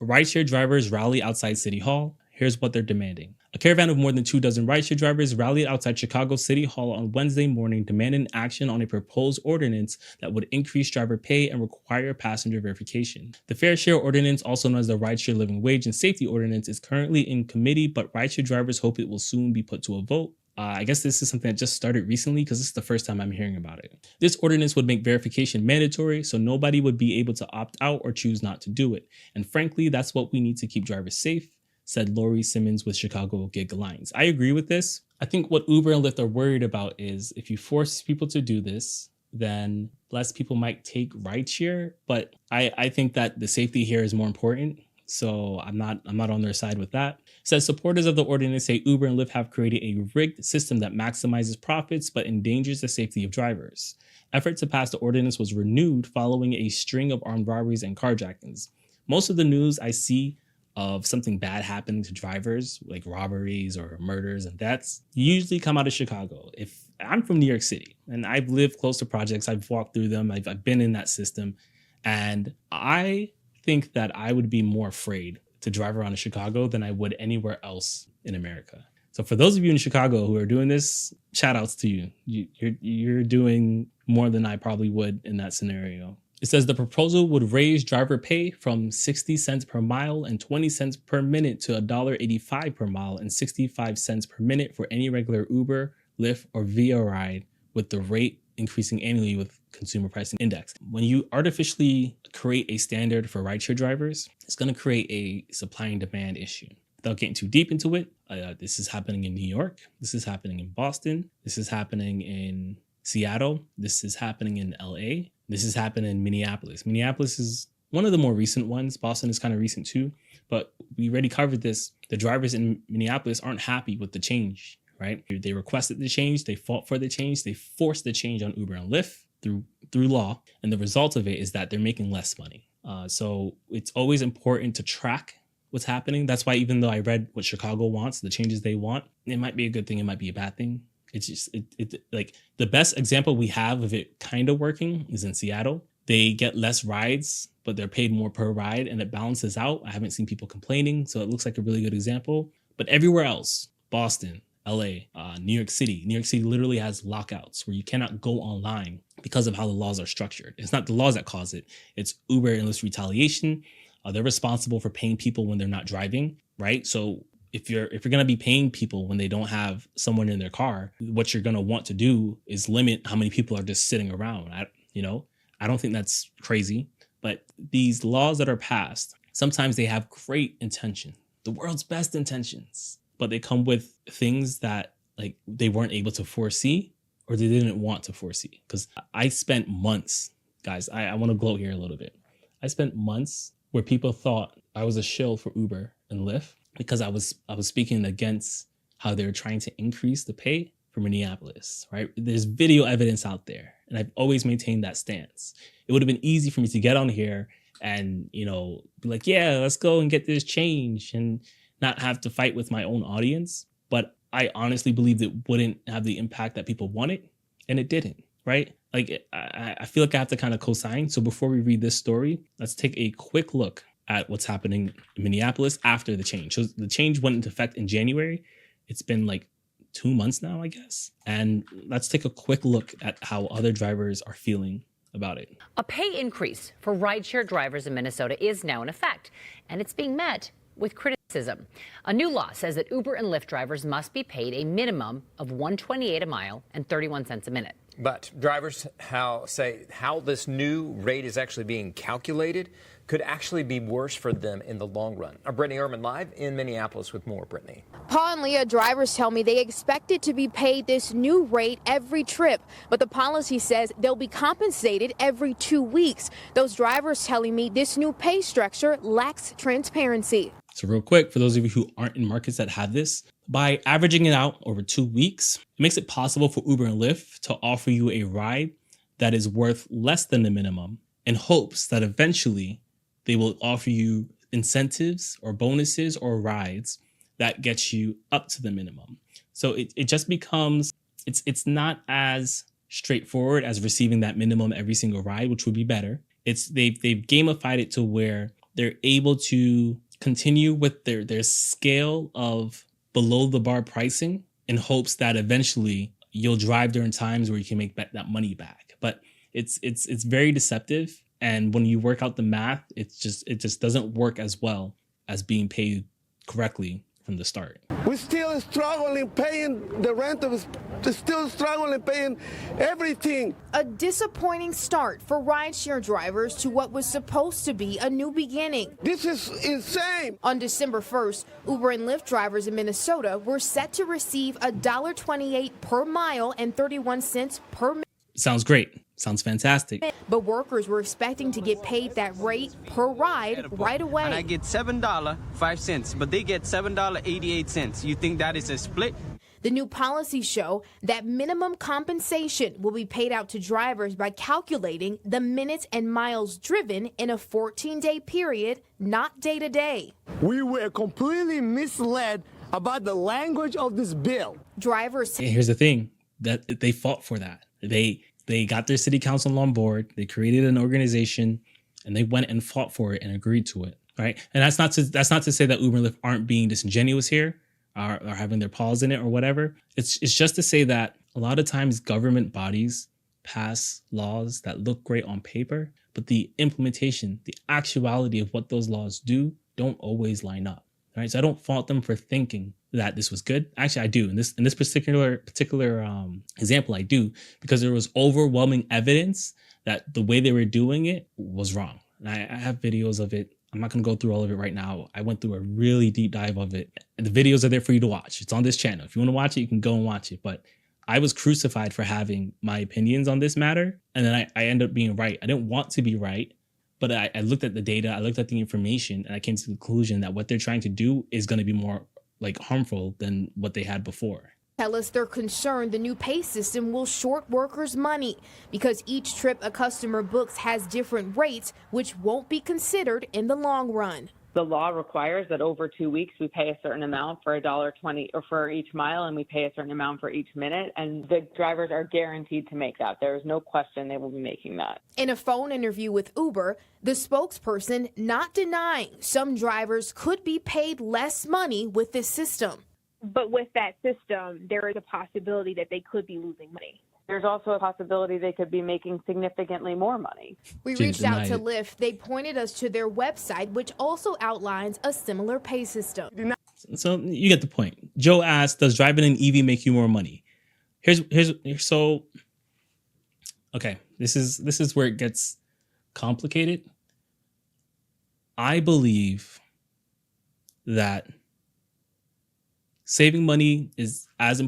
Rideshare drivers rally outside City Hall. Here's what they're demanding. A caravan of more than 24 rideshare drivers rallied outside Chicago City Hall on Wednesday morning, demanding action on a proposed ordinance that would increase driver pay and require passenger verification. The Fair Share Ordinance, also known as the Rideshare Living Wage and Safety Ordinance, is currently in committee, but rideshare drivers hope it will soon be put to a vote. I guess this is something that just started recently because this is the first time I'm hearing about it. This ordinance would make verification mandatory, so nobody would be able to opt out or choose not to do it. And frankly, that's what we need to keep drivers safe, said Lori Simmons with Chicago Gig Alliance. I agree with this. I think what Uber and Lyft are worried about is if you force people to do this, then less people might take rideshare. But I think that the safety here is more important. So I'm not on their side with that. It says supporters of the ordinance say Uber and Lyft have created a rigged system that maximizes profits but endangers the safety of drivers. Effort to pass the ordinance was renewed following a string of armed robberies and carjackings. Most of the news I see of something bad happening to drivers, like robberies or murders and deaths, usually come out of Chicago. If I'm from New York City and I've lived close to projects, I've walked through them, I've been in that system, and I think that I would be more afraid to drive around in Chicago than I would anywhere else in America. So for those of you in Chicago who are doing this, shout outs to you. You're doing more than I probably would in that scenario. It says the proposal would raise driver pay from 60 cents per mile and 20 cents per minute to $1.85 per mile and 65 cents per minute for any regular Uber, Lyft, or Via ride, with the rate increasing annually with consumer pricing index. When you artificially create a standard for rideshare drivers, it's going to create a supply and demand issue. Without getting too deep into it, this is happening in New York. This is happening in Boston. This is happening in Seattle. This is happening in LA. This is happening in Minneapolis. Minneapolis is one of the more recent ones. Boston is kind of recent too, but we already covered this. The drivers in Minneapolis aren't happy with the change, right? They requested the change. They fought for the change. They forced the change on Uber and Lyft through law. And the result of it is that they're making less money. So it's always important to track what's happening. That's why even though I read what Chicago wants, the changes they want, it might be a good thing. It might be a bad thing. It's just, like the best example we have of it kind of working is in Seattle. They get less rides, but they're paid more per ride and it balances out. I haven't seen people complaining. So it looks like a really good example. But everywhere else, Boston, LA, New York City literally has lockouts where you cannot go online because of how the laws are structured. It's not the laws that cause it. It's Uber and Lyft retaliation. They're responsible for paying people when they're not driving, right? So if you're going to be paying people when they don't have someone in their car, what you're going to want to do is limit how many people are just sitting around. I don't think that's crazy, but these laws that are passed, sometimes they have great intention, the world's best intentions, but they come with things that like they weren't able to foresee or they didn't want to foresee. Because I spent months, guys, I want to gloat here a little bit. I spent months where people thought I was a shill for Uber and Lyft because I was speaking against how they're trying to increase the pay for Minneapolis, right? There's video evidence out there, and I've always maintained that stance. It would have been easy for me to get on here and, be like, yeah, let's go and get this change and not have to fight with my own audience. But I honestly believed it wouldn't have the impact that people wanted, and it didn't, right? Like, I feel like I have to kind of co-sign. So before we read this story, let's take a quick look at what's happening in Minneapolis after the change. So the change went into effect in January. It's been like 2 months now, I guess. And let's take a quick look at how other drivers are feeling about it. A pay increase for rideshare drivers in Minnesota is now in effect, and it's being met with criticism. A new law says that Uber and Lyft drivers must be paid a minimum of $1.28 a mile and 31 cents a minute. But drivers say how this new rate is actually being calculated could actually be worse for them in the long run. Brittany Ehrman live in Minneapolis with more. Brittany. Paul and Leah, drivers tell me they expected to be paid this new rate every trip, but the policy says they'll be compensated every 2 weeks. Those drivers telling me this new pay structure lacks transparency. So real quick, for those of you who aren't in markets that have this, by averaging it out over 2 weeks, it makes it possible for Uber and Lyft to offer you a ride that is worth less than the minimum in hopes that eventually they will offer you incentives or bonuses or rides that get you up to the minimum. So it just becomes, it's not as straightforward as receiving that minimum every single ride, which would be better. They've gamified it to where they're able to continue with their scale of below the bar pricing in hopes that eventually you'll drive during times where you can make that money back. But it's very deceptive, and when you work out the math, it just doesn't work as well as being paid correctly from the start. We're still struggling paying the rent, still struggling paying everything. A disappointing start for rideshare drivers to what was supposed to be a new beginning. This is insane. On December 1st, Uber and Lyft drivers in Minnesota were set to receive $1.28 per mile and 31 cents per minute. Sounds great. Sounds fantastic. But workers were expecting to get paid that rate per ride right away. And I get $7.05, but they get $7.88. You think that is a split? The new policies show that minimum compensation will be paid out to drivers by calculating the minutes and miles driven in a 14-day period, not day to day. We were completely misled about the language of this bill. Drivers. Here's the thing, that they fought for that. They got their city council on board. They created an organization, and they went and fought for it and agreed to it. Right, and that's not to say that Uber and Lyft aren't being disingenuous here, or having their paws in it or whatever. It's just to say that a lot of times government bodies pass laws that look great on paper, but the implementation, the actuality of what those laws do, don't always line up. Right, so I don't fault them for thinking that this was good. Actually, I do. In this particular example, I do, because there was overwhelming evidence that the way they were doing it was wrong. And I have videos of it. I'm not going to go through all of it right now. I went through a really deep dive of it. And the videos are there for you to watch. It's on this channel. If you want to watch it, you can go and watch it. But I was crucified for having my opinions on this matter. And then I ended up being right. I didn't want to be right. But I looked at the data, I looked at the information, and I came to the conclusion that what they're trying to do is going to be more harmful than what they had before. Tell us they're concerned the new pay system will short workers money because each trip a customer books has different rates, which won't be considered in the long run. The law requires that over 2 weeks we pay a certain amount for $1.20 or for each mile, and we pay a certain amount for each minute, and the drivers are guaranteed to make that. There is no question they will be making that. In a phone interview with Uber, the spokesperson not denying some drivers could be paid less money with this system. But with that system, there is a possibility that they could be losing money. There's also a possibility they could be making significantly more money. We reached out to Lyft. They pointed us to their website, which also outlines a similar pay system. So you get the point. Joe asked, does driving an EV make you more money? So, okay, this is where it gets complicated. I believe that saving money is as important